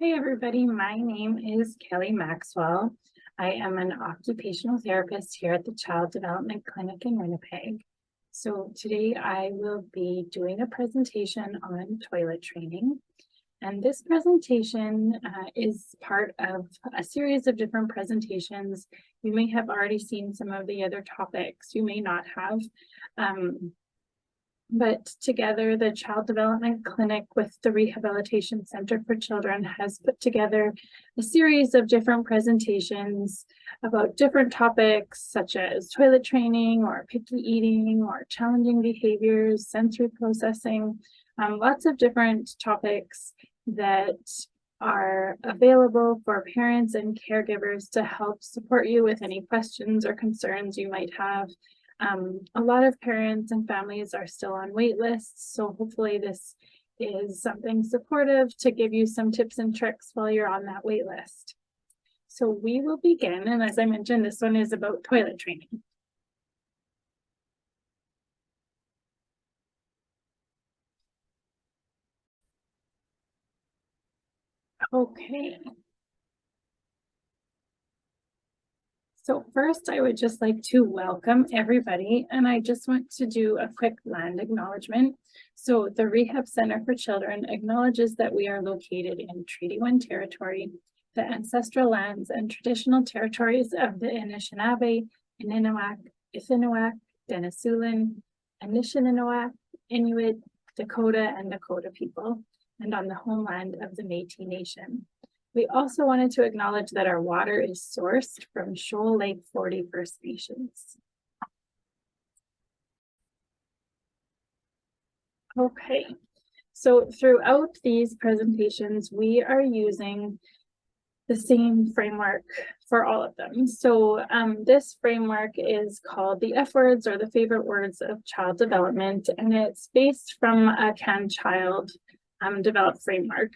Hi, everybody. My name is Kelly Maxwell. I am an occupational therapist here at the Child Development Clinic in Winnipeg. So today I will be doing a presentation on toilet training. And this presentation is part of a series of different presentations. You may have already seen some of the other topics, you may not have. But together, the Child Development Clinic with the Rehabilitation Center for Children has put together a series of different presentations about different topics such as toilet training or picky eating or challenging behaviors, sensory processing, lots of different topics that are available for parents and caregivers to help support you with any questions or concerns you might have. A lot of parents and families are still on wait lists, so hopefully this is something supportive to give you some tips and tricks while you're on that wait list. So we will begin, and as I mentioned, this one is about toilet training. Okay. So first, I would just like to welcome everybody, and I just want to do a quick land acknowledgement. So the Rehab Center for Children acknowledges that we are located in Treaty 1 territory, the ancestral lands and traditional territories of the Anishinaabe, Ininiwak, Ithiniwak, Denisovan, Anishinaabe, Inuit, Dakota, and Dakota people, and on the homeland of the Métis Nation. We also wanted to acknowledge that our water is sourced from Shoal Lake 40 First Nations. Okay, so throughout these presentations, we are using the same framework for all of them. So this framework is called the F words, or the favorite words of child development, and it's based from a Can Child developed framework.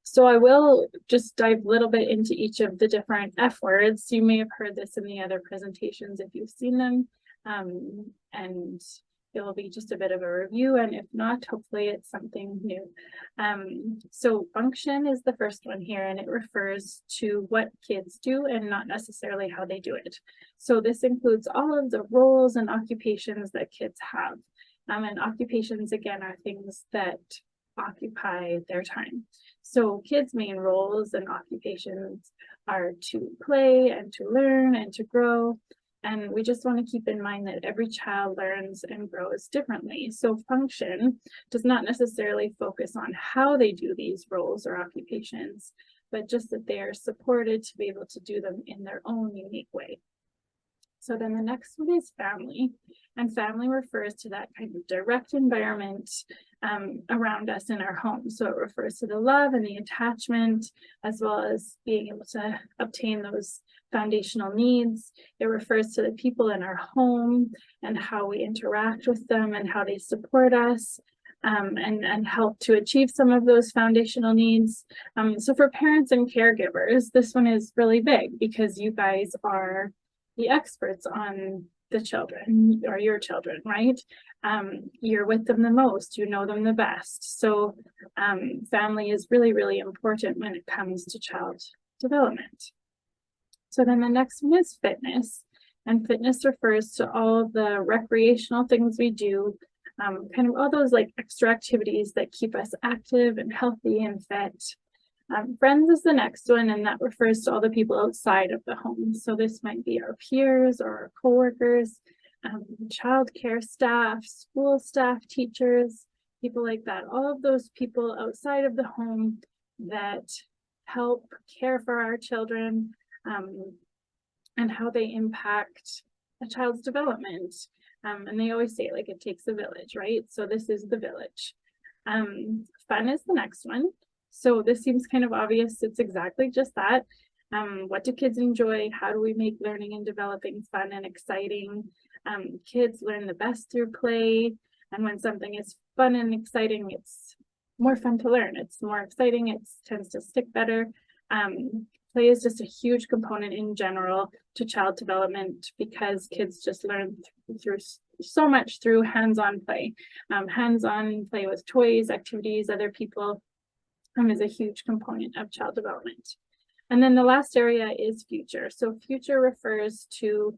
So I will just dive a little bit into each of the different F words. You may have heard this in the other presentations if you've seen them, and it will be just a bit of a review, and if not, hopefully it's something new. So function is the first one here, and it refers to what kids do and not necessarily how they do it. So this includes all of the roles and occupations that kids have. And occupations, again, are things that occupy their time. So kids' main roles and occupations are to play and to learn and to grow. And we just want to keep in mind that every child learns and grows differently. So function does not necessarily focus on how they do these roles or occupations, but just that they are supported to be able to do them in their own unique way. So then the next one is family, and family refers to that kind of direct environment around us in our home. So it refers to the love and the attachment, as well as being able to obtain those foundational needs. It refers to the people in our home and how we interact with them and how they support us. And help to achieve some of those foundational needs. So for parents and caregivers, this one is really big because you guys are the experts on the children or your children, right? You're with them the most, you know them the best. So family is really, really important when it comes to child development. So then the next one is fitness, and fitness refers to all of the recreational things we do, kind of all those like extra activities that keep us active and healthy and fit. Friends is the next one, and that refers to all the people outside of the home. So this might be our peers or our coworkers, childcare staff, school staff, teachers, people like that. All of those people outside of the home that help care for our children and how they impact a child's development. And they always say, like, it takes a village, right? So this is the village. Fun is the next one. So this seems kind of obvious. It's exactly just that. What do kids enjoy? How do we make learning and developing fun and exciting? Kids learn the best through play. And when something is fun and exciting, it's more fun to learn. It's more exciting. It tends to stick better. Play is just a huge component in general to child development because kids just learn through so much through hands-on play. Hands-on play with toys, activities, other people. is a huge component of child development. And then the last area is future. So future refers to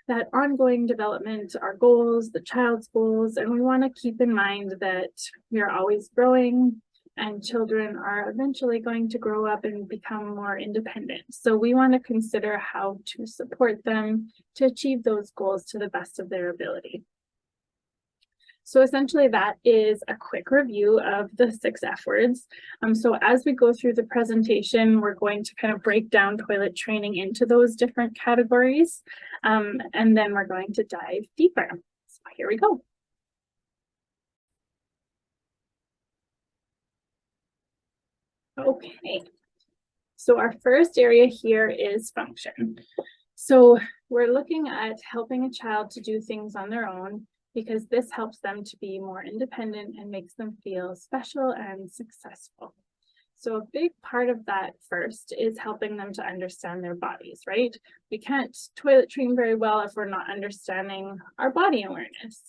that ongoing development, our goals, the child's goals, and we want to keep in mind that we are always growing and children are eventually going to grow up and become more independent. So we want to consider how to support them to achieve those goals to the best of their ability. So essentially that is a quick review of the 6 F words. So as we go through the presentation, we're going to kind of break down toilet training into those different categories. And then we're going to dive deeper. So here we go. Okay, so our first area here is function. So we're looking at helping a child to do things on their own, because this helps them to be more independent and makes them feel special and successful. So a big part of that first is helping them to understand their bodies, right? We can't toilet train very well if we're not understanding our body awareness.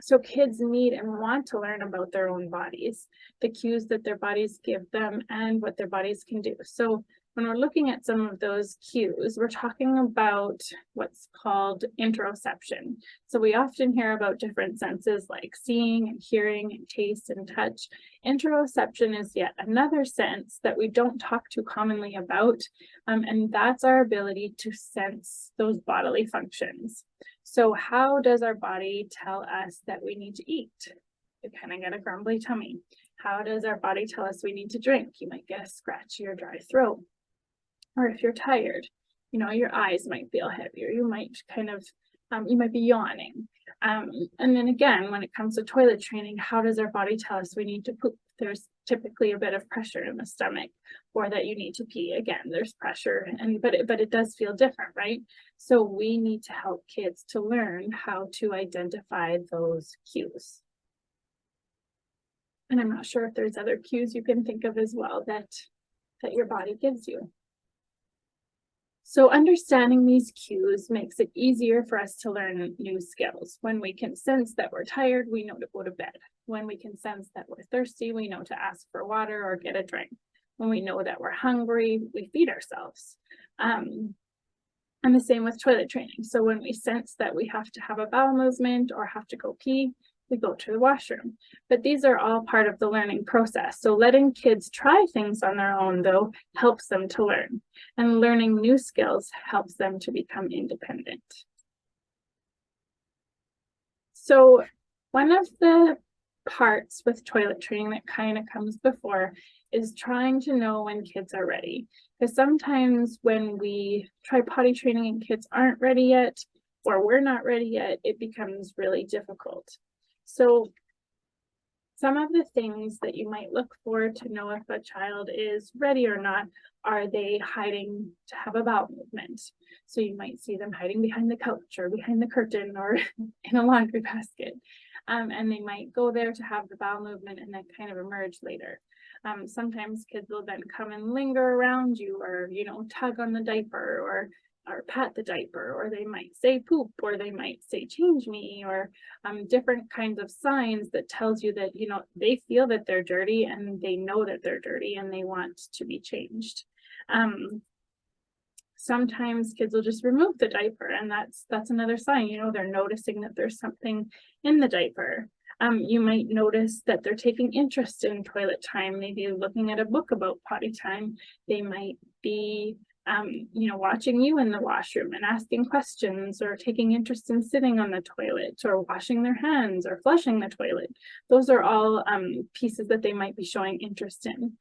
So kids need and want to learn about their own bodies, the cues that their bodies give them and what their bodies can do. So when we're looking at some of those cues, we're talking about what's called interoception. So we often hear about different senses like seeing and hearing and taste and touch. Interoception is yet another sense that we don't talk too commonly about, and that's our ability to sense those bodily functions. So how does our body tell us that we need to eat? You kind of get a grumbly tummy. How does our body tell us we need to drink? You might get a scratchy or dry throat. Or if you're tired, you know, your eyes might feel heavier. You might kind of, you might be yawning. And then again, when it comes to toilet training, how does our body tell us we need to poop? There's typically a bit of pressure in the stomach, or that you need to pee. Again, there's pressure, but it does feel different, right? So we need to help kids to learn how to identify those cues. And I'm not sure if there's other cues you can think of as well that your body gives you. So understanding these cues makes it easier for us to learn new skills. When we can sense that we're tired, we know to go to bed. When we can sense that we're thirsty, we know to ask for water or get a drink. When we know that we're hungry, we feed ourselves. And the same with toilet training. So when we sense that we have to have a bowel movement or have to go pee, we go to the washroom. But these are all part of the learning process. So letting kids try things on their own, though, helps them to learn. And learning new skills helps them to become independent. So one of the parts with toilet training that kind of comes before is trying to know when kids are ready. Because sometimes when we try potty training and kids aren't ready yet, or we're not ready yet, it becomes really difficult. So some of the things that you might look for to know if a child is ready or not, are they hiding to have a bowel movement? So you might see them hiding behind the couch or behind the curtain or in a laundry basket. And they might go there to have the bowel movement and then kind of emerge later. Sometimes kids will then come and linger around you, or, you know, tug on the diaper or pat the diaper, or they might say poop, or they might say change me, or different kinds of signs that tells you that, you know, they feel that they're dirty and they know that they're dirty and they want to be changed. Sometimes kids will just remove the diaper, and that's another sign, you know, they're noticing that there's something in the diaper. You might notice that they're taking interest in toilet time, maybe looking at a book about potty time. They might be you know, watching you in the washroom and asking questions, or taking interest in sitting on the toilet, or washing their hands, or flushing the toilet. Those are all pieces that they might be showing interest in.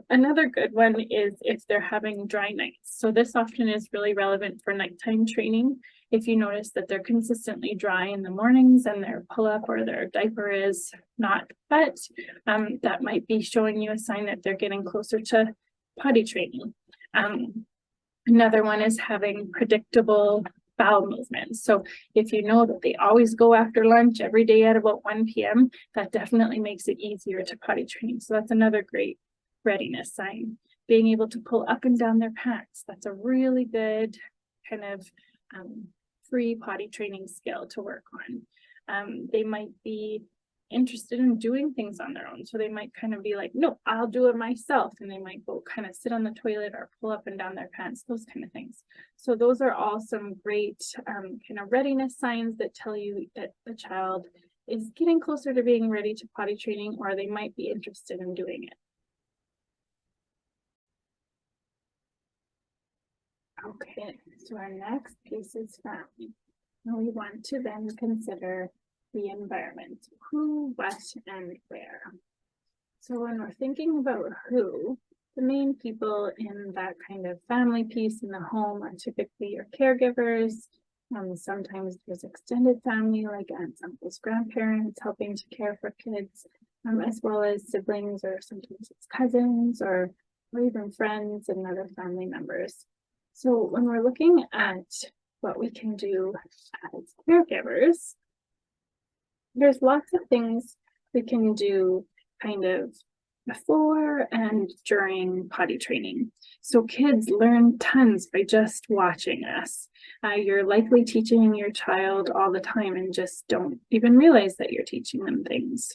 Another good one is if they're having dry nights. So this often is really relevant for nighttime training. If you notice that they're consistently dry in the mornings and their pull-up or their diaper is not wet, that might be showing you a sign that they're getting closer to potty training. Another one is having predictable bowel movements. So if you know that they always go after lunch every day at about 1 p.m., that definitely makes it easier to potty train. So that's another great readiness sign. Being able to pull up and down their pants, that's a really good kind of free potty training skill to work on. They might be interested in doing things on their own. So they might kind of be like, no, I'll do it myself. And they might go kind of sit on the toilet or pull up and down their pants, those kind of things. So those are all some great kind of readiness signs that tell you that the child is getting closer to being ready to potty training, or they might be interested in doing it. Okay, so our next piece is family. And we want to then consider the environment, who, what, and where. So when we're thinking about who, the main people in that kind of family piece in the home are typically your caregivers. Sometimes there's extended family like aunts, uncles, grandparents helping to care for kids, as well as siblings, or sometimes it's cousins or even friends and other family members. So when we're looking at what we can do as caregivers, there's lots of things we can do kind of before and during potty training. So kids learn tons by just watching us. You're likely teaching your child all the time and just don't even realize that you're teaching them things.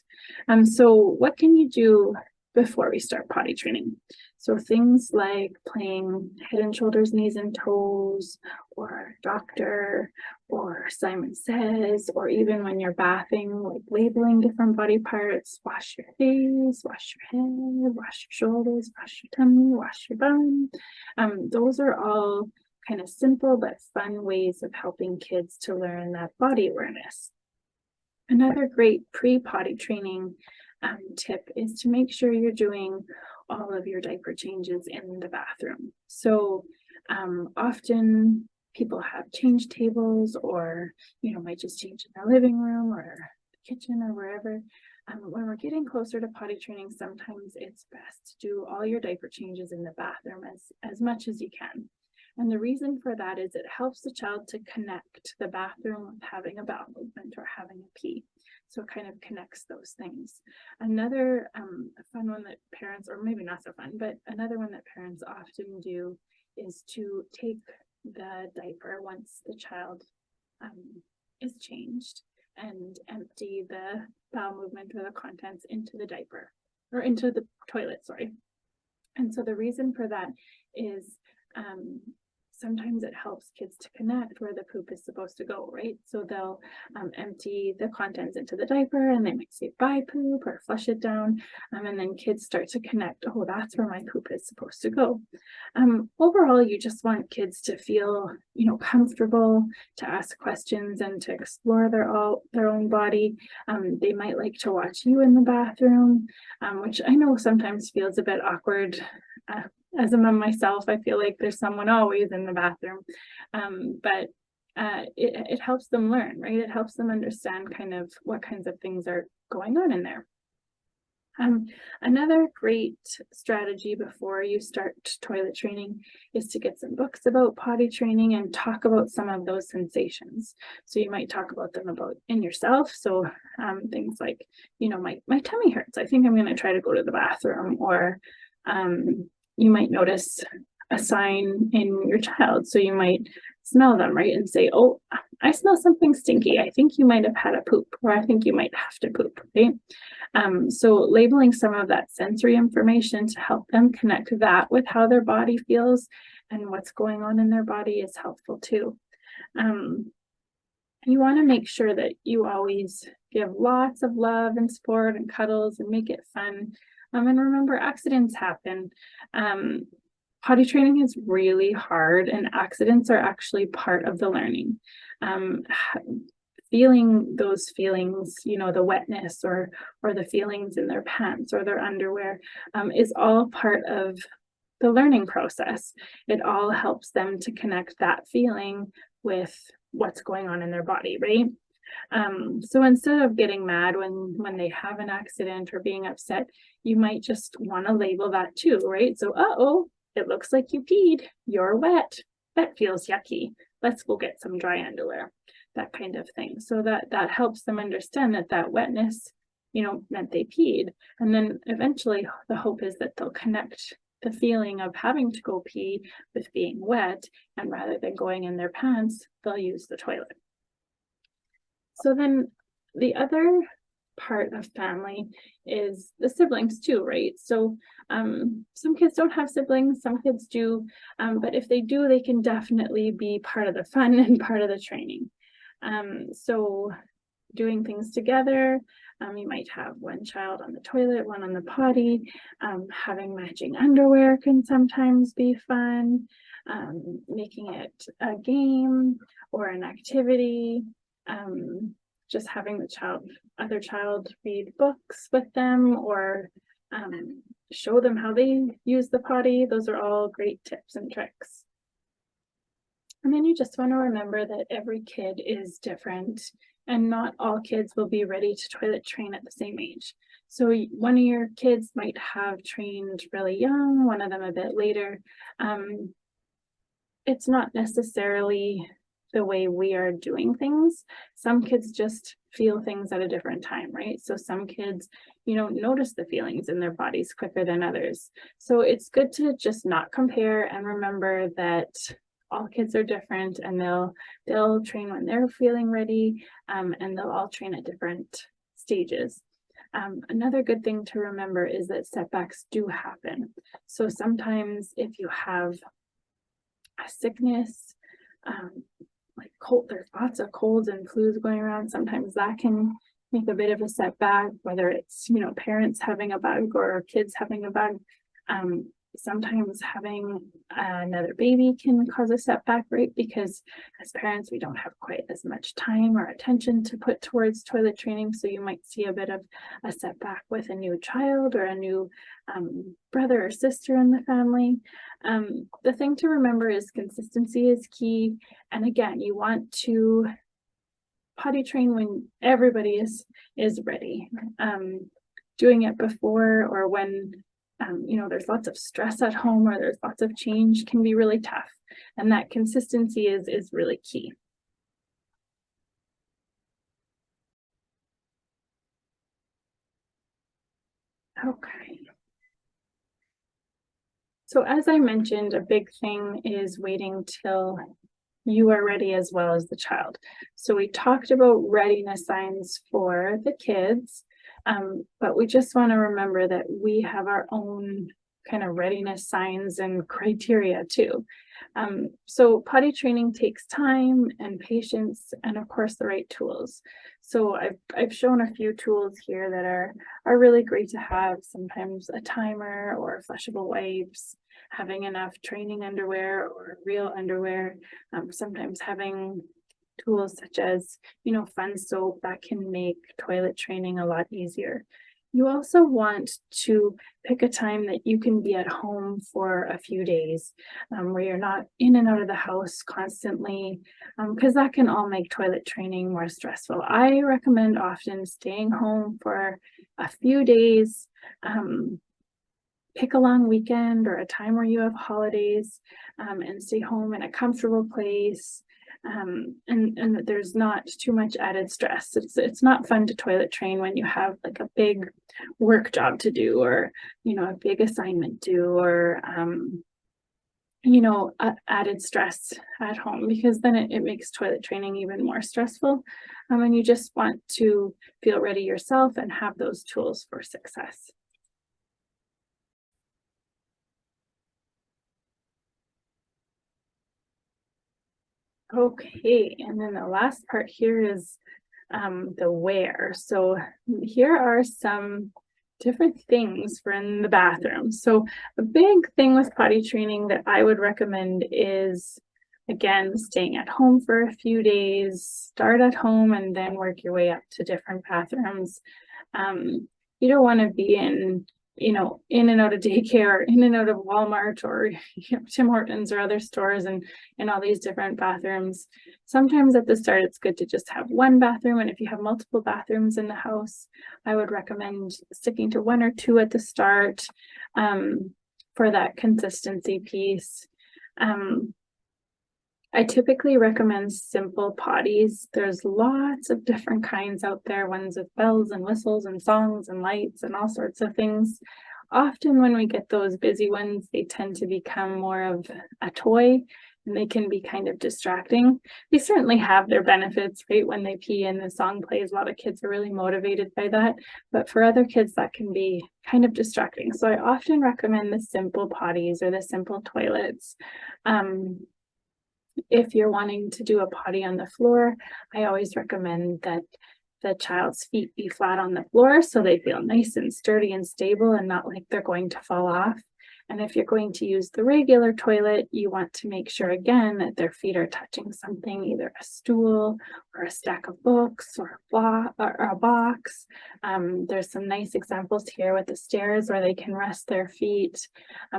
So what can you do before we start potty training? So things like playing head and shoulders, knees and toes, or doctor, or Simon Says, or even when you're bathing, like labeling different body parts, wash your face, wash your head, wash your shoulders, wash your tummy, wash your bum. Those are all kind of simple but fun ways of helping kids to learn that body awareness. Another great pre-potty training tip is to make sure you're doing all of your diaper changes in the bathroom. So often people have change tables, or might just change in the living room or the kitchen or wherever. When we're getting closer to potty training, sometimes it's best to do all your diaper changes in the bathroom as much as you can. And the reason for that is it helps the child to connect the bathroom with having a bowel movement or having a pee. So it kind of connects those things. Another fun one that parents, or maybe not so fun, but another one that parents often do is to take the diaper once the child is changed and empty the bowel movement or the contents into the diaper, or into the toilet, sorry. And so the reason for that is sometimes it helps kids to connect where the poop is supposed to go, right? So they'll empty the contents into the diaper and they might say bye poop or flush it down. And then kids start to connect, oh, that's where my poop is supposed to go. Overall, you just want kids to feel, comfortable to ask questions and to explore their own body. They might like to watch you in the bathroom, which I know sometimes feels a bit awkward. As a mom myself, I feel like there's someone always in the bathroom, but it helps them learn, right? It helps them understand kind of what kinds of things are going on in there. Another great strategy before you start toilet training is to get some books about potty training and talk about some of those sensations. So you might talk about them in yourself. So things like, my tummy hurts. I think I'm going to try to go to the bathroom, or you might notice a sign in your child. So you might smell them, right? And say, oh, I smell something stinky. I think you might have had a poop, or I think you might have to poop, right? So labeling some of that sensory information to help them connect that with how their body feels and what's going on in their body is helpful too. You want to make sure that you always give lots of love and support and cuddles and make it fun. And remember, accidents happen. Potty training is really hard, and accidents are actually part of the learning. Feeling those feelings, the wetness or the feelings in their pants or their underwear, is all part of the learning process. It all helps them to connect that feeling with what's going on in their body, right? So instead of getting mad when they have an accident or being upset, you might just want to label that too, right? So, uh-oh, it looks like you peed, you're wet, that feels yucky, let's go get some dry underwear, that kind of thing. So that helps them understand that wetness, meant they peed. And then eventually the hope is that they'll connect the feeling of having to go pee with being wet, and rather than going in their pants, they'll use the toilet. So then the other part of family is the siblings too, right? So some kids don't have siblings, some kids do, but if they do, they can definitely be part of the fun and part of the training. So doing things together, you might have one child on the toilet, one on the potty. Having matching underwear can sometimes be fun. Making it a game or an activity. Just having the other child read books with them, or show them how they use the potty. Those are all great tips and tricks. And then you just want to remember that every kid is different, and not all kids will be ready to toilet train at the same age. So one of your kids might have trained really young, one of them a bit later. It's not necessarily the way we are doing things. Some kids just feel things at a different time, right? So some kids, notice the feelings in their bodies quicker than others. So it's good to just not compare and remember that all kids are different, and they'll train when they're feeling ready, and they'll all train at different stages. Another good thing to remember is that setbacks do happen. So sometimes if you have a sickness, like cold, there's lots of colds and flus going around, sometimes that can make a bit of a setback, whether it's, parents having a bug or kids having a bug. Sometimes having another baby can cause a setback, right? Because as parents, we don't have quite as much time or attention to put towards toilet training. So you might see a bit of a setback with a new child or a new brother or sister in the family. The thing to remember is consistency is key. And again, you want to potty train when everybody is ready. Doing it before or when there's lots of stress at home or there's lots of change can be really tough. And that consistency is really key. Okay. So as I mentioned, a big thing is waiting till you are ready as well as the child. So we talked about readiness signs for the kids. But we just want to remember that we have our own kind of readiness signs and criteria too. So potty training takes time and patience, and of course the right tools. So I've shown a few tools here that are really great to have. Sometimes a timer or flushable wipes, having enough training underwear or real underwear. Sometimes having tools such as, fun soap that can make toilet training a lot easier. You also want to pick a time that you can be at home for a few days, where you're not in and out of the house constantly, because that can all make toilet training more stressful. I recommend often staying home for a few days. Pick a long weekend or a time where you have holidays, and stay home in a comfortable place. And there's not too much added stress. It's not fun to toilet train when you have like a big work job to do, or a big assignment due, or added stress at home, because then it makes toilet training even more stressful. And you just want to feel ready yourself and have those tools for success. Okay, and then the last part here is the where. So here are some different things for in the bathroom. So a big thing with potty training that I would recommend is, again, staying at home for a few days. Start at home and then work your way up to different bathrooms. You don't want to be in and out of daycare, or in and out of Walmart, or Tim Hortons or other stores, and all these different bathrooms. Sometimes at the start, it's good to just have one bathroom. And if you have multiple bathrooms in the house, I would recommend sticking to one or two at the start, for that consistency piece. I typically recommend simple potties. There's lots of different kinds out there, ones with bells and whistles and songs and lights and all sorts of things. Often when we get those busy ones, they tend to become more of a toy and they can be kind of distracting. They certainly have their benefits, right? When they pee and the song plays, a lot of kids are really motivated by that, but for other kids that can be kind of distracting. So I often recommend the simple potties or the simple toilets. If you're wanting to do a potty on the floor, I always recommend that the child's feet be flat on the floor so they feel nice and sturdy and stable and not like they're going to fall off. And if you're going to use the regular toilet, you want to make sure again that their feet are touching something, either a stool or a stack of books or a box. There's some nice examples here with the stairs where they can rest their feet.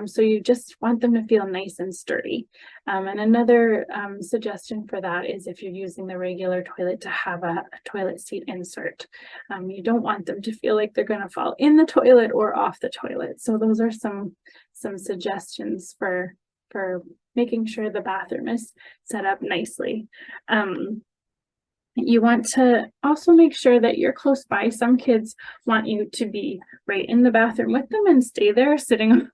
So you just want them to feel nice and sturdy. And another suggestion for that is if you're using the regular toilet to have a toilet seat insert. You don't want them to feel like they're going to fall in the toilet or off the toilet. So those are some suggestions for making sure the bathroom is set up nicely. You want to also make sure that you're close by. Some kids want you to be right in the bathroom with them and stay there sitting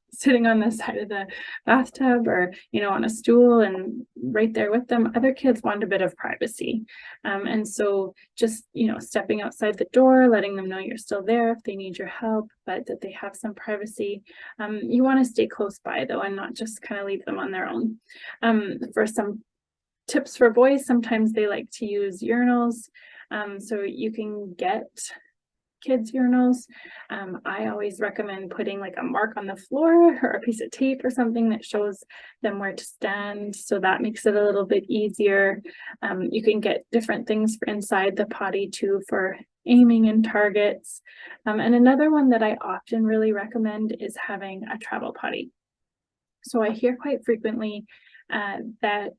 on the side of the bathtub or, on a stool and right there with them. Other kids want a bit of privacy. And so just, stepping outside the door, letting them know you're still there if they need your help, but that they have some privacy. You want to stay close by though, and not just kind of leave them on their own. For some tips for boys, sometimes they like to use urinals, so you can get kids urinals. I always recommend putting like a mark on the floor or a piece of tape or something that shows them where to stand, so that makes it a little bit easier. You can get different things for inside the potty too for aiming and targets. And another one that I often really recommend is having a travel potty. So I hear quite frequently that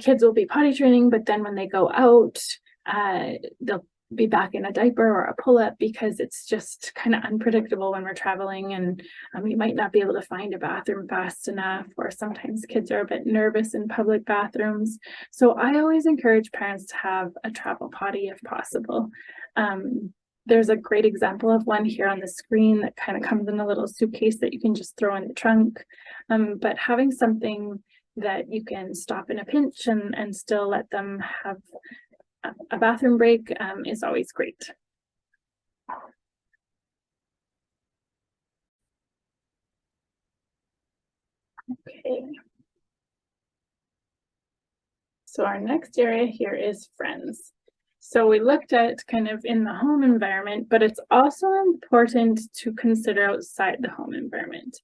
kids will be potty training, but then when they go out, they'll be back in a diaper or a pull-up because it's just kind of unpredictable when we're traveling, and you might not be able to find a bathroom fast enough, or sometimes kids are a bit nervous in public bathrooms. So I always encourage parents to have a travel potty if possible. There's a great example of one here on the screen that kind of comes in a little suitcase that you can just throw in the trunk, but having something that you can stop in a pinch and still let them have a bathroom break is always great. Okay. So our next area here is friends. So we looked at kind of in the home environment, but it's also important to consider outside the home environment.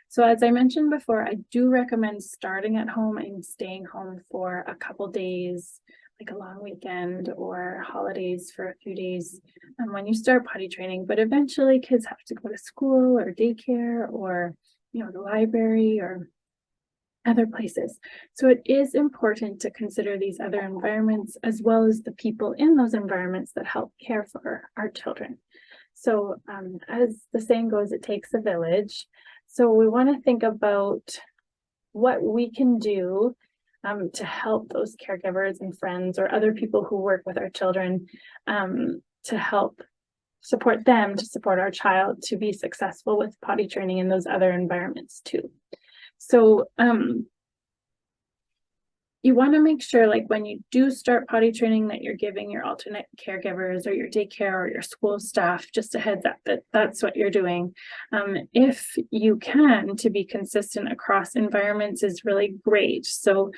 So as I mentioned before, I do recommend starting at home and staying home for a couple days, like a long weekend or holidays for a few days when you start potty training. But eventually kids have to go to school or daycare or, the library or other places. So it is important to consider these other environments as well as the people in those environments that help care for our children. So as the saying goes, it takes a village. So we want to think about what we can do to help those caregivers and friends or other people who work with our children to help support them, to support our child to be successful with potty training in those other environments too. So you want to make sure, like when you do start potty training, that you're giving your alternate caregivers or your daycare or your school staff just a heads up that that's what you're doing. If you can, to be consistent across environments is really great. So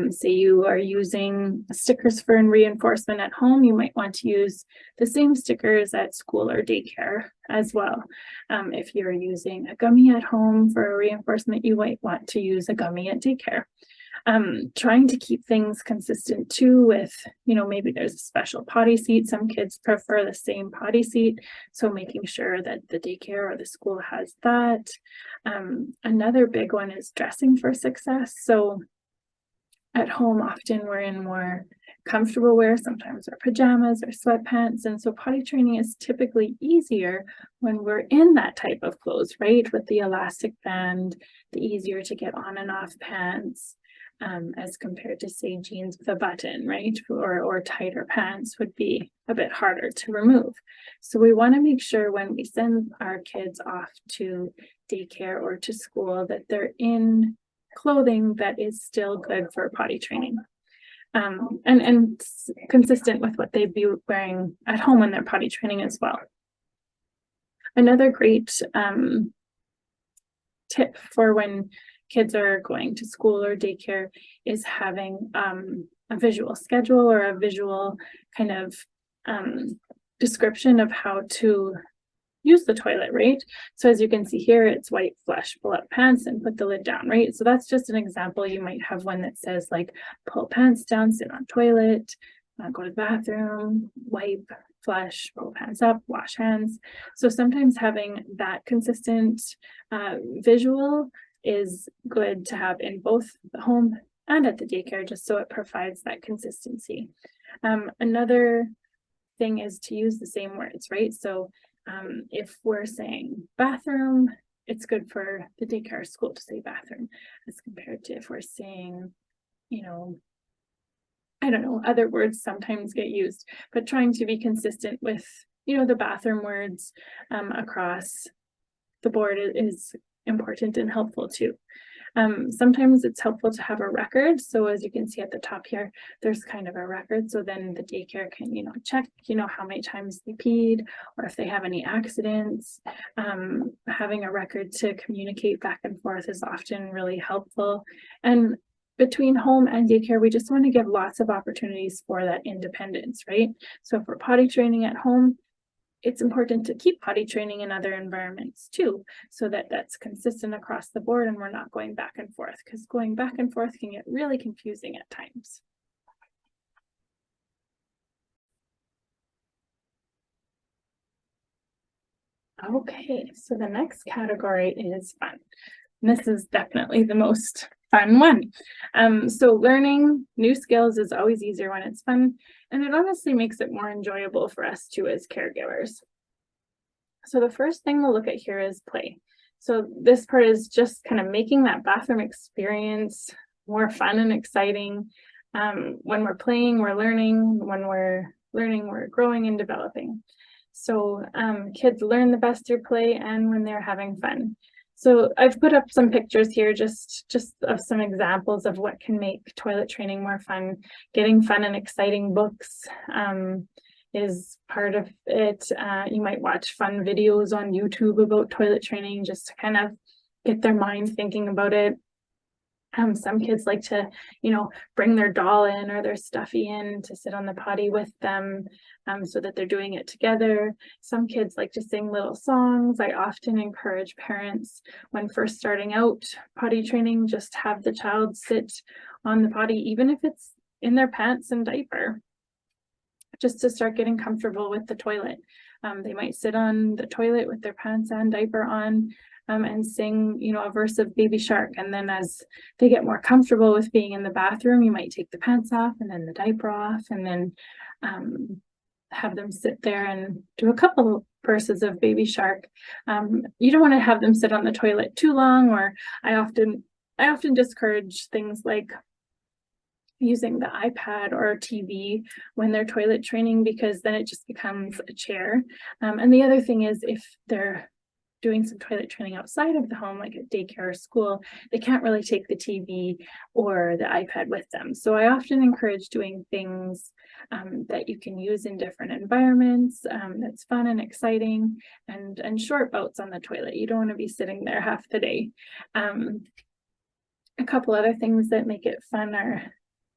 say you are using stickers for reinforcement at home, you might want to use the same stickers at school or daycare as well. If you're using a gummy at home for reinforcement, you might want to use a gummy at daycare. Trying to keep things consistent too with, maybe there's a special potty seat. Some kids prefer the same potty seat, so making sure that the daycare or the school has that. Another big one is dressing for success. So at home, often we're in more comfortable wear, sometimes our pajamas or sweatpants, and so potty training is typically easier when we're in that type of clothes, right? With the elastic band, the easier to get on and off pants. As compared to say jeans with a button, right? Or tighter pants would be a bit harder to remove. So we want to make sure when we send our kids off to daycare or to school that they're in clothing that is still good for potty training. And consistent with what they'd be wearing at home when they're potty training as well. Another great tip for when kids are going to school or daycare is having a visual schedule or a visual kind of description of how to use the toilet, right? So as you can see here, it's white flush, pull up pants and put the lid down, right? So that's just an example. You might have one that says like pull pants down, sit on toilet, go to the bathroom, wipe, flush, pull pants up, wash hands. So sometimes having that consistent visual is good to have in both the home and at the daycare, just so it provides that consistency. Another thing is to use the same words, right? So if we're saying bathroom, it's good for the daycare school to say bathroom, as compared to if we're saying, you know, I don't know, other words sometimes get used, but trying to be consistent with, you know, the bathroom words across the board is important and helpful too. Sometimes it's helpful to have a record. So as you can see at the top here, there's kind of a record. So then the daycare can, you know, check, you know, how many times they peed or if they have any accidents. Having a record to communicate back and forth is often really helpful. And between home and daycare, we just want to give lots of opportunities for that independence, right? So if we're potty training at home, it's important to keep potty training in other environments too, so that that's consistent across the board and we're not going back and forth, because going back and forth can get really confusing at times. Okay, so the next category is fun. And this is definitely the most fun one. So learning new skills is always easier when it's fun, and it honestly makes it more enjoyable for us too as caregivers. So the first thing we'll look at here is play. So this part is just kind of making that bathroom experience more fun and exciting. When we're playing, we're learning. When we're learning, we're growing and developing. So kids learn the best through play and when they're having fun. So I've put up some pictures here just of some examples of what can make toilet training more fun. Getting fun and exciting books is part of it. You might watch fun videos on YouTube about toilet training just to kind of get their mind thinking about it. Some kids like to, you know, bring their doll in or their stuffy in to sit on the potty with them so that they're doing it together. Some kids like to sing little songs. I often encourage parents when first starting out potty training, just have the child sit on the potty, even if it's in their pants and diaper, just to start getting comfortable with the toilet. They might sit on the toilet with their pants and diaper on and sing, you know, a verse of Baby Shark. And then as they get more comfortable with being in the bathroom, you might take the pants off and then the diaper off, and then have them sit there and do a couple verses of Baby Shark. You don't want to have them sit on the toilet too long, or I often discourage things like using the iPad or TV when they're toilet training, because then it just becomes a chair. And the other thing is, if they're doing some toilet training outside of the home, like at daycare or school, they can't really take the TV or the iPad with them. So I often encourage doing things that you can use in different environments, that's fun and exciting, and short bouts on the toilet. You don't want to be sitting there half the day. A couple other things that make it fun are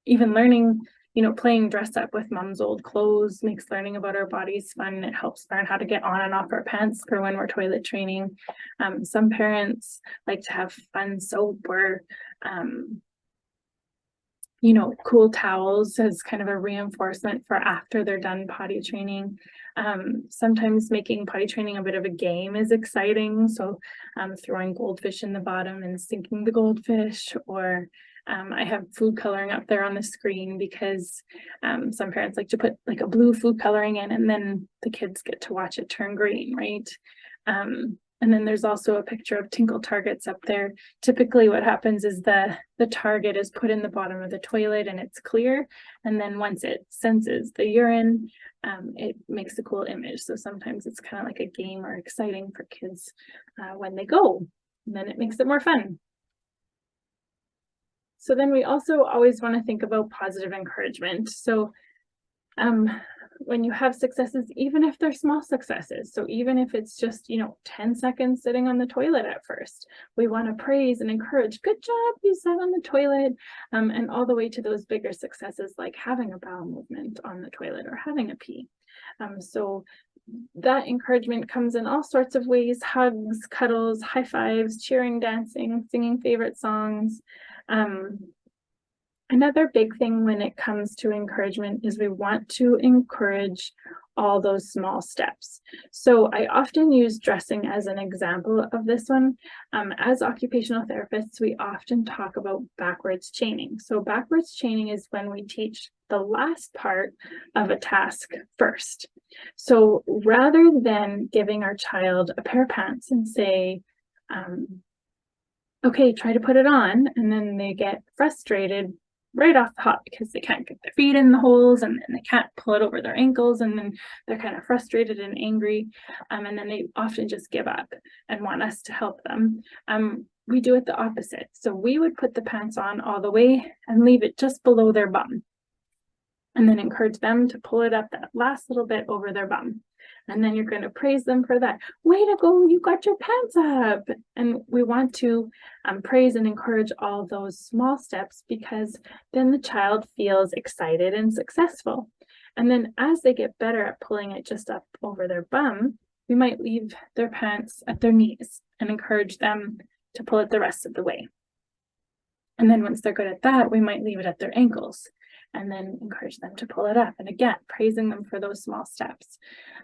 even learning, you know, playing dress up with mom's old clothes makes learning about our bodies fun. It helps learn how to get on and off our pants for when we're toilet training. Some parents like to have fun soap or, you know, cool towels as kind of a reinforcement for after they're done potty training. Sometimes making potty training a bit of a game is exciting. So throwing goldfish in the bottom and sinking the goldfish, or I have food coloring up there on the screen because some parents like to put like a blue food coloring in, and then the kids get to watch it turn green, right? And then there's also a picture of tinkle targets up there. Typically what happens is the target is put in the bottom of the toilet and it's clear. And then once it senses the urine, it makes a cool image. So sometimes it's kind of like a game or exciting for kids when they go, and then it makes it more fun. So then we also always want to think about positive encouragement. So when you have successes, even if they're small successes, so even if it's just, 10 seconds sitting on the toilet at first, we want to praise and encourage, good job, you sat on the toilet, and all the way to those bigger successes like having a bowel movement on the toilet or having a pee. So that encouragement comes in all sorts of ways: hugs, cuddles, high fives, cheering, dancing, singing favorite songs. Another big thing when it comes to encouragement is we want to encourage all those small steps. So I often use dressing as an example of this one. As occupational therapists, we often talk about backwards chaining. So backwards chaining is when we teach the last part of a task first. So rather than giving our child a pair of pants and say, okay, try to put it on, and then they get frustrated right off the hop because they can't get their feet in the holes, and then they can't pull it over their ankles, and then they're kind of frustrated and angry, and then they often just give up and want us to help them. We do it the opposite. So we would put the pants on all the way and leave it just below their bum, and then encourage them to pull it up that last little bit over their bum. And then you're going to praise them for that. Way to go, you got your pants up. And we want to praise and encourage all those small steps, because then the child feels excited and successful. And then as they get better at pulling it just up over their bum, we might leave their pants at their knees and encourage them to pull it the rest of the way. And then once they're good at that, we might leave it at their ankles and then encourage them to pull it up. And again, praising them for those small steps.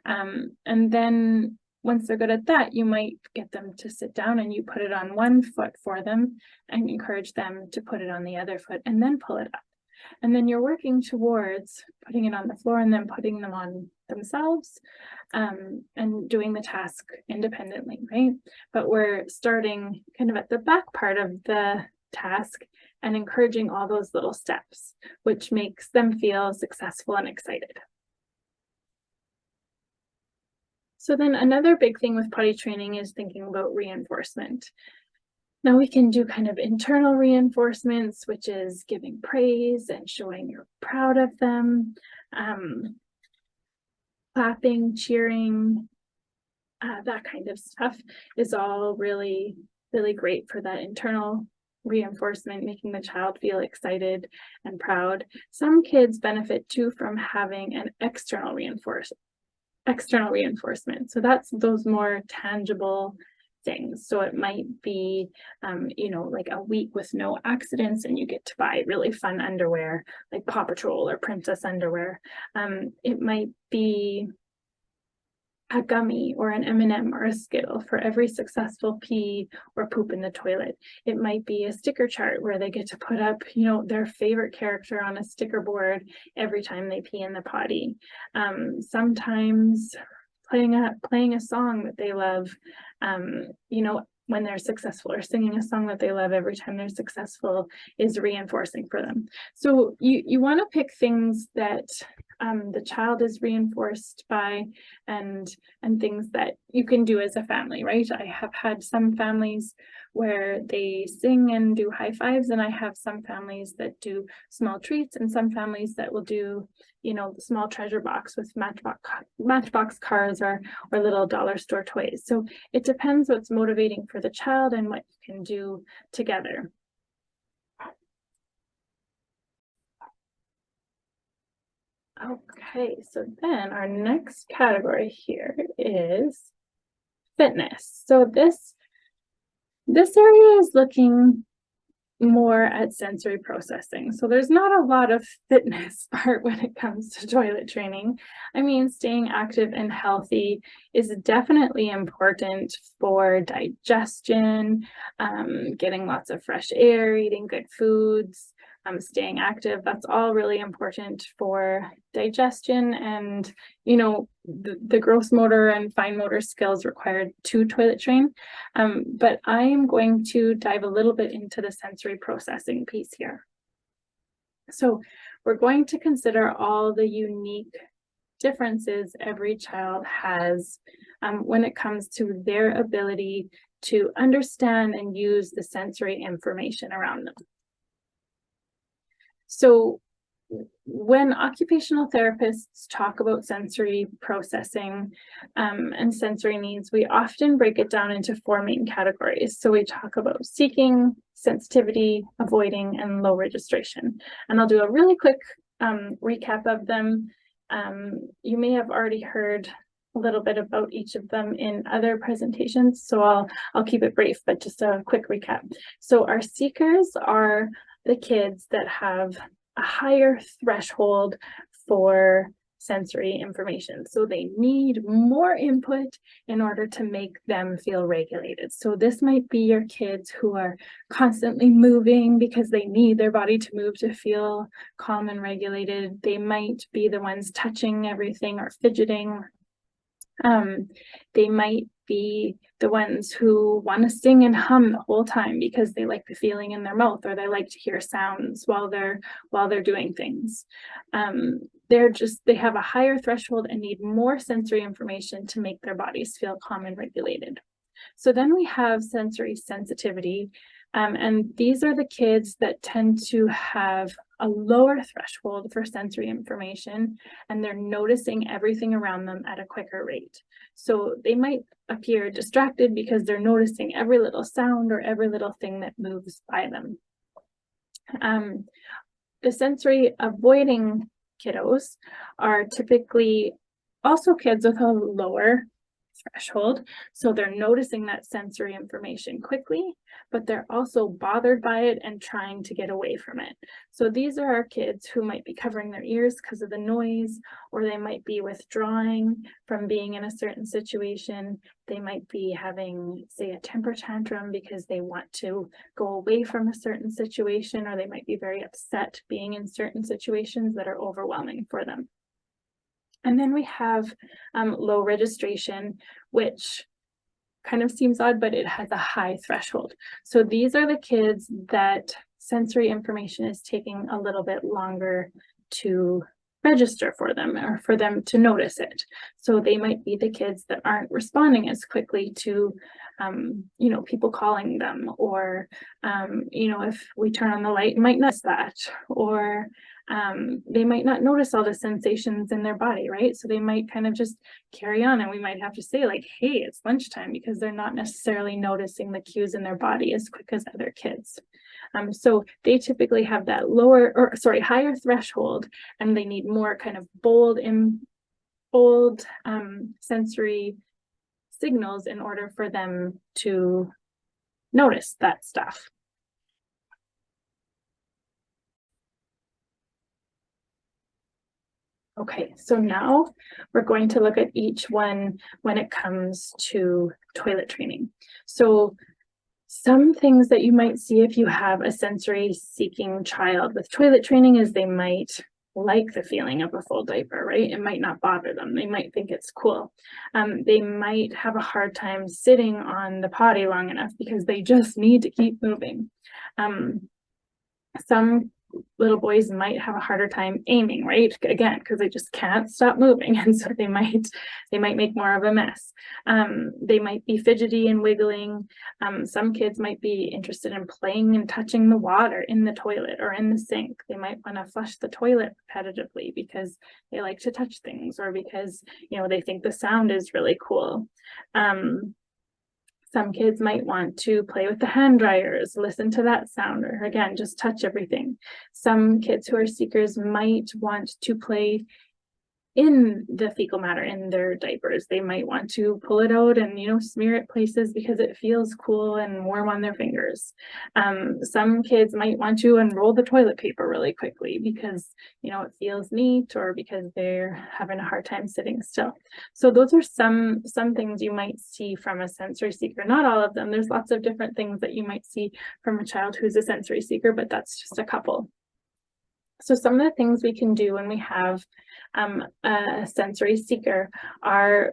And then once they're good at that, you might get them to sit down and you put it on one foot for them and encourage them to put it on the other foot and then pull it up. And then you're working towards putting it on the floor and then putting them on themselves, and doing the task independently, right? But we're starting kind of at the back part of the task and encouraging all those little steps, which makes them feel successful and excited. So then another big thing with potty training is thinking about reinforcement. Now we can do kind of internal reinforcements, which is giving praise and showing you're proud of them, clapping, cheering, that kind of stuff is all really, really great for that internal reinforcement, making the child feel excited and proud. Some kids benefit too from having an external reinforcement. So that's those more tangible things. So it might be, like a week with no accidents and you get to buy really fun underwear, like Paw Patrol or Princess underwear. It might be a gummy or an M&M or a Skittle for every successful pee or poop in the toilet. It might be a sticker chart where they get to put up, their favorite character on a sticker board every time they pee in the potty. Sometimes playing a song that they love, when they're successful, or singing a song that they love every time they're successful is reinforcing for them. So you want to pick things that the child is reinforced by, and things that you can do as a family, right? I have had some families where they sing and do high fives, and I have some families that do small treats, and some families that will do, the small treasure box with matchbox cars or little dollar store toys. So it depends what's motivating for the child and what you can do together. Okay, so then our next category here is fitness. So this area is looking more at sensory processing. So there's not a lot of fitness part when it comes to toilet training. I mean, staying active and healthy is definitely important for digestion, getting lots of fresh air, eating good foods, staying active. That's all really important for digestion and, the gross motor and fine motor skills required to toilet train. But I am going to dive a little bit into the sensory processing piece here. So we're going to consider all the unique differences every child has when it comes to their ability to understand and use the sensory information around them. So when occupational therapists talk about sensory processing and sensory needs, we often break it down into 4 main categories. So we talk about seeking, sensitivity, avoiding, and low registration. And I'll do a really quick recap of them. You may have already heard a little bit about each of them in other presentations, so I'll keep it brief, but just a quick recap. So our seekers are the kids that have a higher threshold for sensory information. So they need more input in order to make them feel regulated. So this might be your kids who are constantly moving because they need their body to move to feel calm and regulated. They might be the ones touching everything or fidgeting. They might be the ones who want to sing and hum the whole time because they like the feeling in their mouth, or they like to hear sounds while they're doing things. They have a higher threshold and need more sensory information to make their bodies feel calm and regulated. So then we have sensory sensitivity, and these are the kids that tend to have a lower threshold for sensory information, and they're noticing everything around them at a quicker rate. So they might appear distracted because they're noticing every little sound or every little thing that moves by them. The sensory avoiding kiddos are typically also kids with a lower threshold. So they're noticing that sensory information quickly, but they're also bothered by it and trying to get away from it. So these are our kids who might be covering their ears because of the noise, or they might be withdrawing from being in a certain situation. They might be having, say, a temper tantrum because they want to go away from a certain situation, or they might be very upset being in certain situations that are overwhelming for them. And then we have low registration, which kind of seems odd, but it has a high threshold. So these are the kids that sensory information is taking a little bit longer to register for them, or for them to notice it. So they might be the kids that aren't responding as quickly to people calling them, or if we turn on the light, might miss that, or they might not notice all the sensations in their body, right? So they might kind of just carry on, and we might have to say, like, hey, it's lunchtime, because they're not necessarily noticing the cues in their body as quick as other kids. So they typically have that higher threshold, and they need more kind of bold sensory signals in order for them to notice that stuff. Okay, so now we're going to look at each one when it comes to toilet training. So some things that you might see if you have a sensory seeking child with toilet training is they might like the feeling of a full diaper, right? It might not bother them. They might think it's cool. They might have a hard time sitting on the potty long enough because they just need to keep moving. Some little boys might have a harder time aiming, right? Again, because they just can't stop moving, and so they might make more of a mess. They might be fidgety and wiggling. Some kids might be interested in playing and touching the water in the toilet or in the sink. They might want to flush the toilet repetitively because they like to touch things, or because they think the sound is really cool. Some kids might want to play with the hand dryers, listen to that sound, or again, just touch everything. Some kids who are seekers might want to play in the fecal matter in their diapers. They might want to pull it out and smear it places because it feels cool and warm on their fingers. Some kids might want to unroll the toilet paper really quickly because it feels neat, or because they're having a hard time sitting still. So those are some things you might see from a sensory seeker. Not all of them. There's lots of different things that you might see from a child who's a sensory seeker, but that's just a couple. So some of the things we can do when we have a sensory seeker are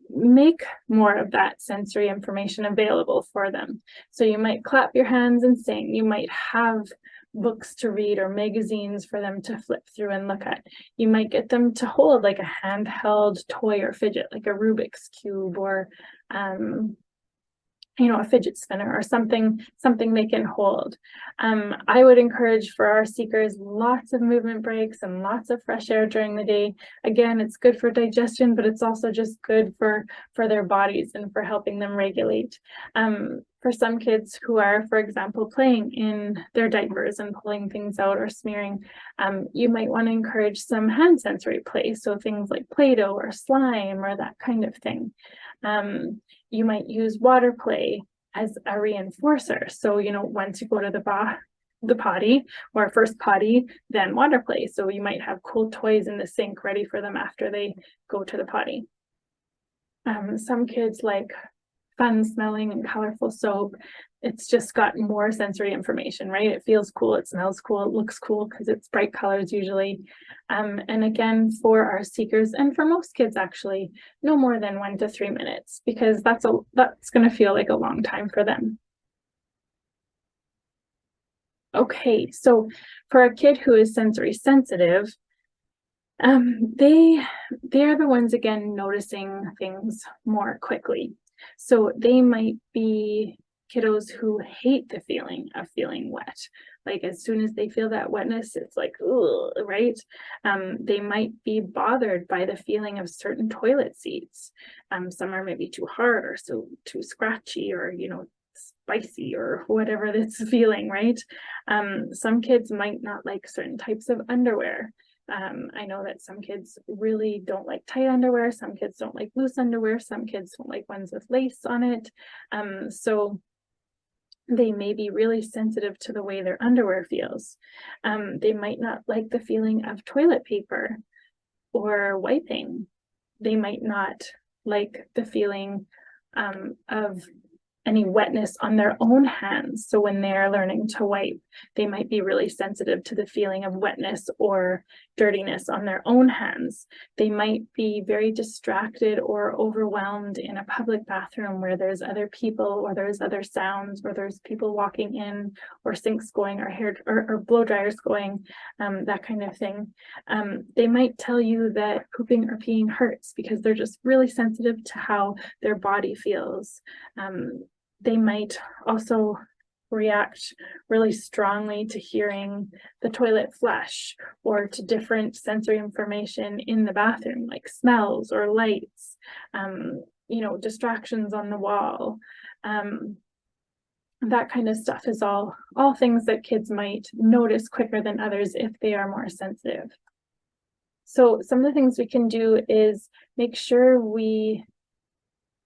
make more of that sensory information available for them. So you might clap your hands and sing. You might have books to read or magazines for them to flip through and look at. You might get them to hold like a handheld toy or fidget, like a Rubik's Cube, or a fidget spinner or something they can hold. I would encourage for our seekers lots of movement breaks and lots of fresh air during the day. Again, it's good for digestion, but it's also just good for their bodies and for helping them regulate. For some kids who are, for example, playing in their diapers and pulling things out or smearing, you might want to encourage some hand sensory play, so things like Play-Doh or slime or that kind of thing. You might use water play as a reinforcer. So, once you go to the potty or first potty, then water play. So you might have cool toys in the sink ready for them after they go to the potty. Some kids like fun smelling and colorful soap. It's just got more sensory information, right? It feels cool, it smells cool, it looks cool because it's bright colors usually. And again, for our seekers and for most kids actually, no more than 1 to 3 minutes, because that's going to feel like a long time for them. Okay, so for a kid who is sensory sensitive, they're the ones again noticing things more quickly. So they might be kiddos who hate the feeling of feeling wet. Like as soon as they feel that wetness, it's like, ugh, right? They might be bothered by the feeling of certain toilet seats. Some are maybe too hard or so too scratchy or, spicy or whatever this feeling, right? Some kids might not like certain types of underwear. I know that some kids really don't like tight underwear, some kids don't like loose underwear, some kids don't like ones with lace on it. So they may be really sensitive to the way their underwear feels. They might not like the feeling of toilet paper or wiping. They might not like the feeling of any wetness on their own hands. So when they're learning to wipe, they might be really sensitive to the feeling of wetness or dirtiness on their own hands. They might be very distracted or overwhelmed in a public bathroom where there's other people or there's other sounds or there's people walking in or sinks going or hair or blow dryers going, that kind of thing. They might tell you that pooping or peeing hurts because they're just really sensitive to how their body feels. They might also react really strongly to hearing the toilet flush or to different sensory information in the bathroom, like smells or lights, distractions on the wall. That kind of stuff is all things that kids might notice quicker than others if they are more sensitive. So some of the things we can do is make sure we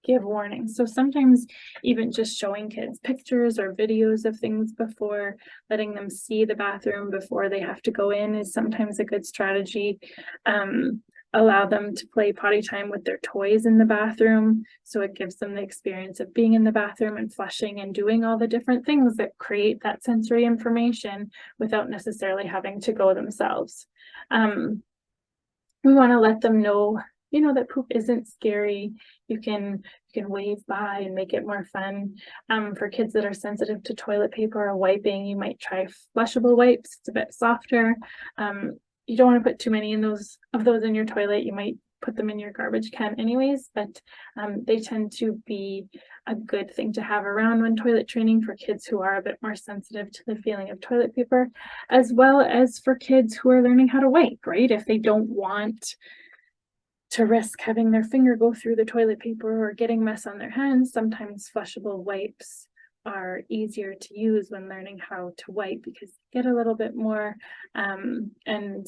give warnings. So sometimes even just showing kids pictures or videos of things before, letting them see the bathroom before they have to go in is sometimes a good strategy. Allow them to play potty time with their toys in the bathroom. So it gives them the experience of being in the bathroom and flushing and doing all the different things that create that sensory information without necessarily having to go themselves. We want to let them know that poop isn't scary. You can wave by and make it more fun. For kids that are sensitive to toilet paper or wiping, you might try flushable wipes. It's a bit softer. You don't want to put too many of those in your toilet. You might put them in your garbage can anyways, but they tend to be a good thing to have around when toilet training for kids who are a bit more sensitive to the feeling of toilet paper, as well as for kids who are learning how to wipe, right? If they don't want to risk having their finger go through the toilet paper or getting mess on their hands, sometimes flushable wipes are easier to use when learning how to wipe because they get a little bit more and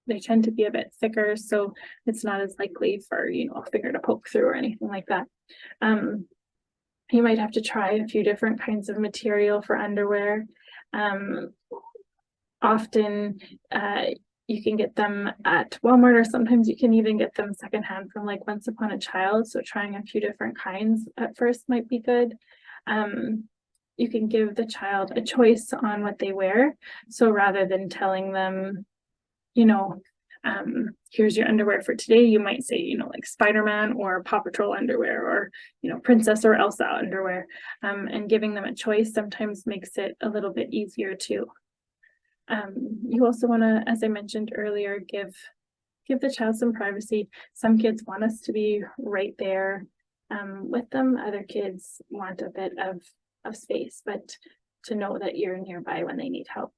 they tend to be a bit thicker, so it's not as likely for a finger to poke through or anything like that. You might have to try a few different kinds of material for underwear. Often you can get them at Walmart, or sometimes you can even get them secondhand from like Once Upon a Child. So trying a few different kinds at first might be good. You can give the child a choice on what they wear. So rather than telling them, here's your underwear for today, you might say, like Spider-Man or Paw Patrol underwear, or, Princess or Elsa underwear. And giving them a choice sometimes makes it a little bit easier too. You also want to, as I mentioned earlier, give the child some privacy. Some kids want us to be right there with them. Other kids want a bit of space, but to know that you're nearby when they need help.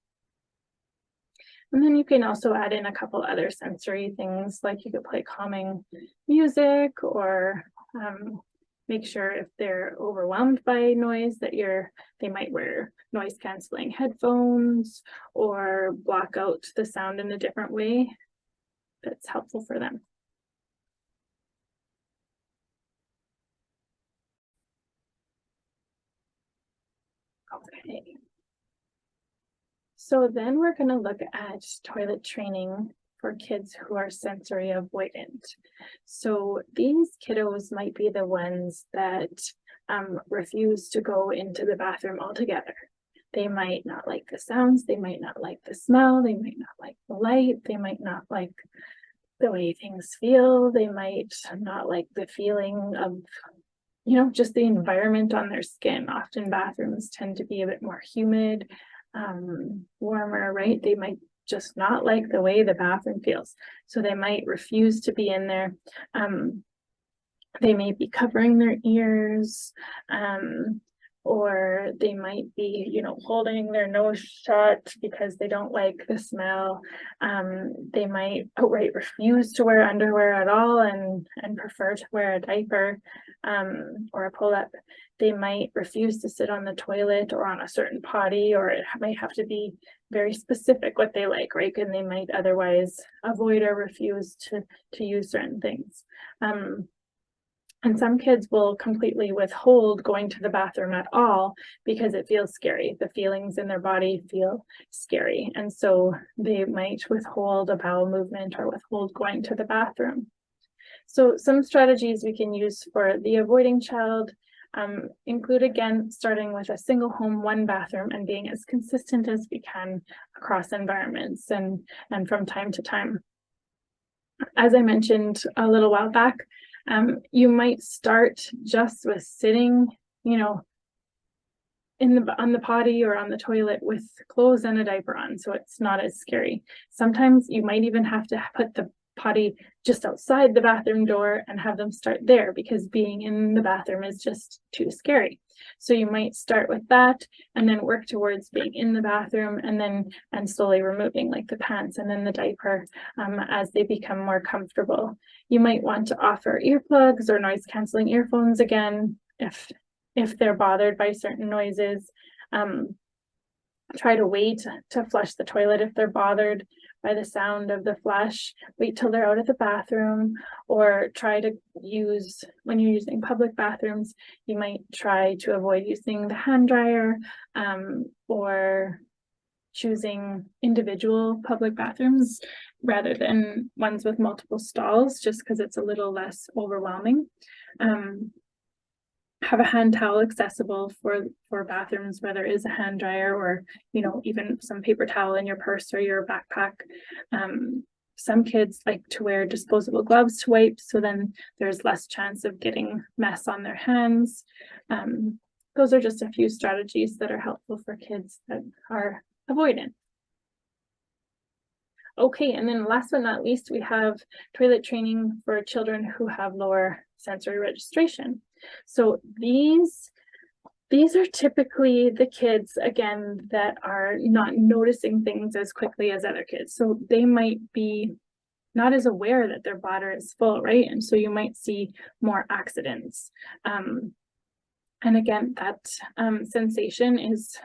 And then you can also add in a couple other sensory things, like you could play calming music, or make sure if they're overwhelmed by noise that they might wear noise canceling headphones or block out the sound in a different way that's helpful for them. Okay. So then we're going to look at toilet training for kids who are sensory avoidant. So these kiddos might be the ones that refuse to go into the bathroom altogether. They might not like the sounds, they might not like the smell, they might not like the light, they might not like the way things feel, they might not like the feeling of, just the environment on their skin. Often bathrooms tend to be a bit more humid, warmer, right? They might just not like the way the bathroom feels. So they might refuse to be in there. They may be covering their ears, or they might be, holding their nose shut because they don't like the smell. They might outright refuse to wear underwear at all and prefer to wear a diaper, or a pull-up. They might refuse to sit on the toilet or on a certain potty, or it might have to be very specific what they like, right? And they might otherwise avoid or refuse to use certain things. And some kids will completely withhold going to the bathroom at all because it feels scary. The feelings in their body feel scary. And so they might withhold a bowel movement or withhold going to the bathroom. So some strategies we can use for the avoiding child include, again, starting with a single home, one bathroom, and being as consistent as we can across environments and from time to time. As I mentioned a little while back, you might start just with sitting, on the potty or on the toilet with clothes and a diaper on, so it's not as scary. Sometimes you might even have to put the potty just outside the bathroom door and have them start there because being in the bathroom is just too scary. So you might start with that and then work towards being in the bathroom and slowly removing like the pants and then the diaper as they become more comfortable. You might want to offer earplugs or noise canceling earphones again if they're bothered by certain noises. Try to wait to flush the toilet if they're bothered by the sound of the flush. Wait till they're out of the bathroom, or try to use, when you're using public bathrooms, you might try to avoid using the hand dryer, or choosing individual public bathrooms rather than ones with multiple stalls, just because it's a little less overwhelming. Have a hand towel accessible for bathrooms where there is a hand dryer, or even some paper towel in your purse or your backpack. Some kids like to wear disposable gloves to wipe, so then there's less chance of getting mess on their hands. Those are just a few strategies that are helpful for kids that are avoidant. Okay, and then last but not least, we have toilet training for children who have lower sensory registration. So these are typically the kids, again, that are not noticing things as quickly as other kids. So they might be not as aware that their bladder is full, right? And so you might see more accidents. And again, that sensation is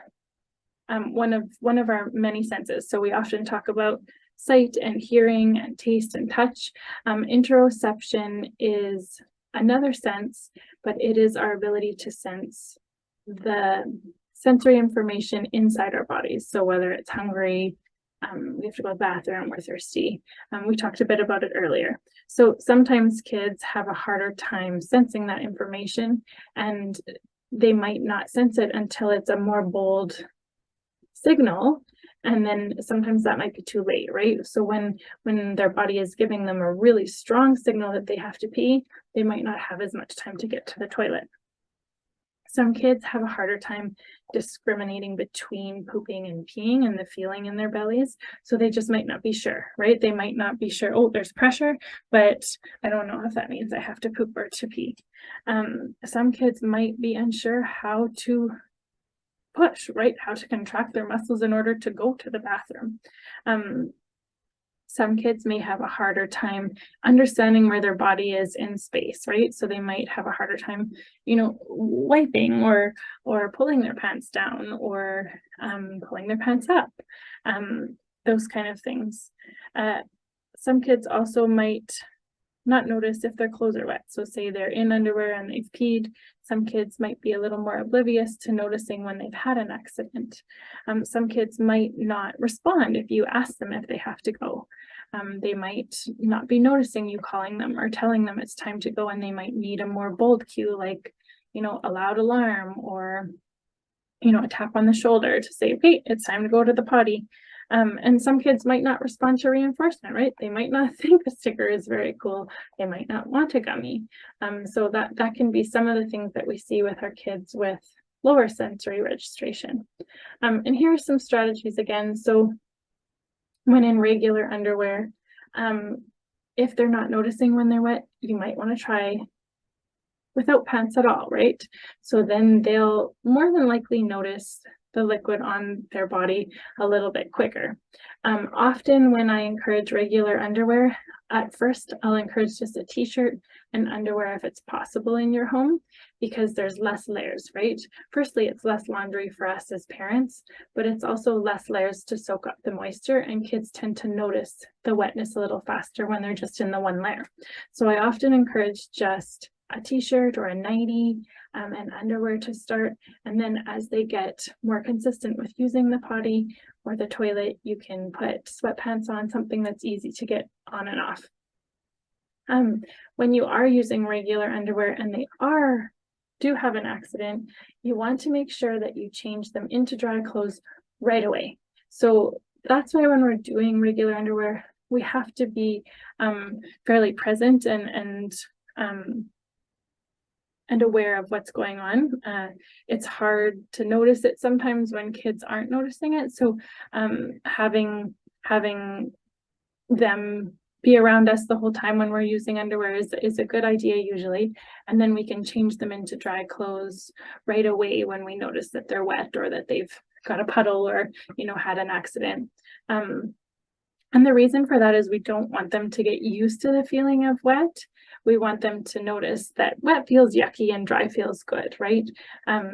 one of our many senses. So we often talk about sight and hearing and taste and touch. Interoception is another sense, but it is our ability to sense the sensory information inside our bodies. So whether it's hungry, we have to go to the bathroom, we're thirsty. We talked a bit about it earlier. So sometimes kids have a harder time sensing that information, and they might not sense it until it's a more bold signal. And then sometimes that might be too late, right? So when their body is giving them a really strong signal that they have to pee, they might not have as much time to get to the toilet. Some kids have a harder time discriminating between pooping and peeing and the feeling in their bellies. So they just might not be sure, right? They might not be sure, oh, there's pressure, but I don't know if that means I have to poop or to pee. Some kids might be unsure how to push, right? How to contract their muscles in order to go to the bathroom. Some kids may have a harder time understanding where their body is in space, right? So they might have a harder time, wiping or pulling their pants down or pulling their pants up, those kind of things. Some kids also might not notice if their clothes are wet. So say they're in underwear and they've peed. Some kids might be a little more oblivious to noticing when they've had an accident. Some kids might not respond if you ask them if they have to go. They might not be noticing you calling them or telling them it's time to go, and they might need a more bold cue, like, a loud alarm or, a tap on the shoulder to say, okay, it's time to go to the potty. And some kids might not respond to reinforcement, right? They might not think a sticker is very cool. They might not want a gummy. So that can be some of the things that we see with our kids with lower sensory registration. And here are some strategies again. So when in regular underwear, if they're not noticing when they're wet, you might want to try without pants at all, right? So then they'll more than likely notice the liquid on their body a little bit quicker. Often when I encourage regular underwear, at first I'll encourage just a t-shirt and underwear if it's possible in your home, because there's less layers, right? Firstly, it's less laundry for us as parents, but it's also less layers to soak up the moisture, and kids tend to notice the wetness a little faster when they're just in the one layer. So I often encourage just a t-shirt or a nightie and underwear to start, and then as they get more consistent with using the potty or the toilet, you can put sweatpants on, something that's easy to get on and off. When you are using regular underwear and they do have an accident, you want to make sure that you change them into dry clothes right away. So that's why when we're doing regular underwear, we have to be fairly present and aware of what's going on. It's hard to notice it sometimes when kids aren't noticing it. So having them be around us the whole time when we're using underwear is a good idea usually. And then we can change them into dry clothes right away when we notice that they're wet or that they've got a puddle or, had an accident. And the reason for that is we don't want them to get used to the feeling of wet. We want them to notice that wet feels yucky and dry feels good, right?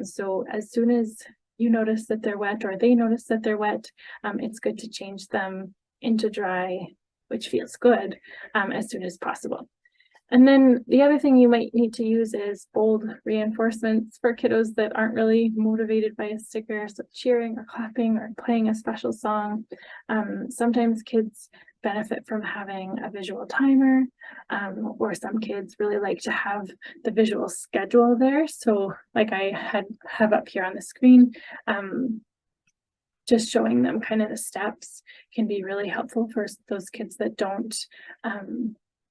So as soon as you notice that they're wet or they notice that they're wet, it's good to change them into dry, which feels good, as soon as possible. And then the other thing you might need to use is bold reinforcements for kiddos that aren't really motivated by a sticker, so cheering or clapping or playing a special song. Sometimes kids benefit from having a visual timer, or some kids really like to have the visual schedule there. So like I have up here on the screen, just showing them kind of the steps can be really helpful for those kids that don't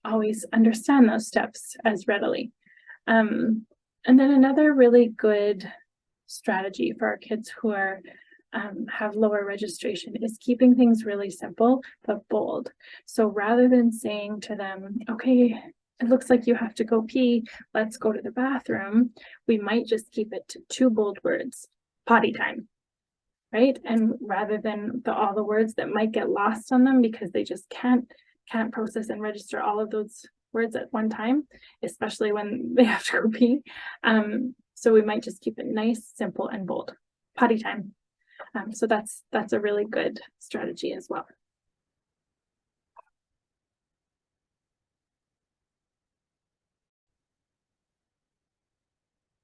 always understand those steps as readily. And then another really good strategy for our kids who have lower registration is keeping things really simple but bold. So rather than saying to them, okay, it looks like you have to go pee, let's go to the bathroom, we might just keep it to 2 bold words: potty time. Right? And rather than all the words that might get lost on them because they just can't process and register all of those words at one time, especially when they have to go pee. So we might just keep it nice, simple, and bold. Potty time. So that's a really good strategy as well.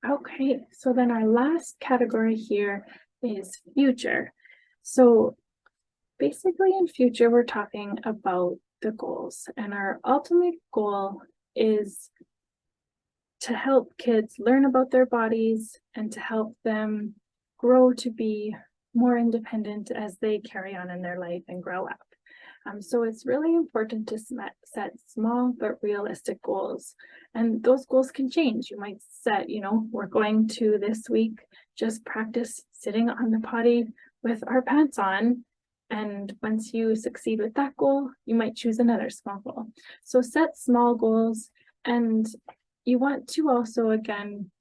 Okay, so then our last category here is future. So basically in future, we're talking about the goals, and our ultimate goal is to help kids learn about their bodies and to help them grow to be more independent as they carry on in their life and grow up. So it's really important to set small but realistic goals. And those goals can change. You might set, we're going to this week just practice sitting on the potty with our pants on. And once you succeed with that goal, you might choose another small goal. So set small goals, and you want to also, again,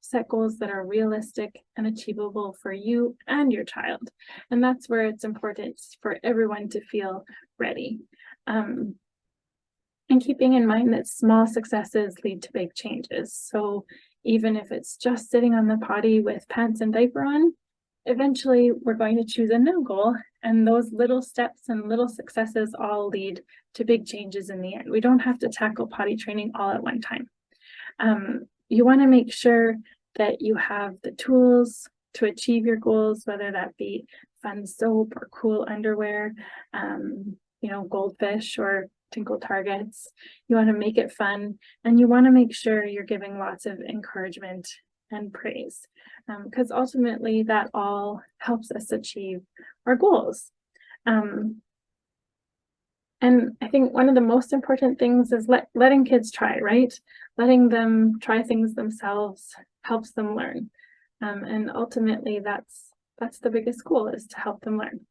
set goals that are realistic and achievable for you and your child. And that's where it's important for everyone to feel ready. And keeping in mind that small successes lead to big changes. So even if it's just sitting on the potty with pants and diaper on, eventually we're going to choose a new goal, and those little steps and little successes all lead to big changes in the end. We don't have to tackle potty training all at one time. You want to make sure that you have the tools to achieve your goals, whether that be fun soap or cool underwear, goldfish or tinkle targets. You want to make it fun, and you want to make sure you're giving lots of encouragement and praise, because ultimately that all helps us achieve our goals. And I think one of the most important things is letting kids try, right? Letting them try things themselves helps them learn. And ultimately that's the biggest goal, is to help them learn.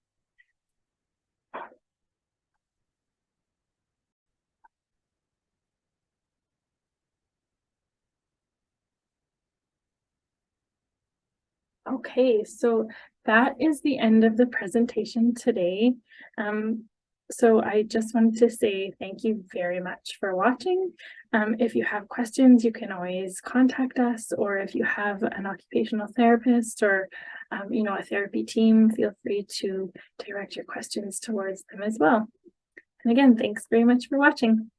Okay, so that is the end of the presentation today. So I just wanted to say thank you very much for watching. If you have questions, you can always contact us, or if you have an occupational therapist or a therapy team, feel free to direct your questions towards them as well. And again, thanks very much for watching.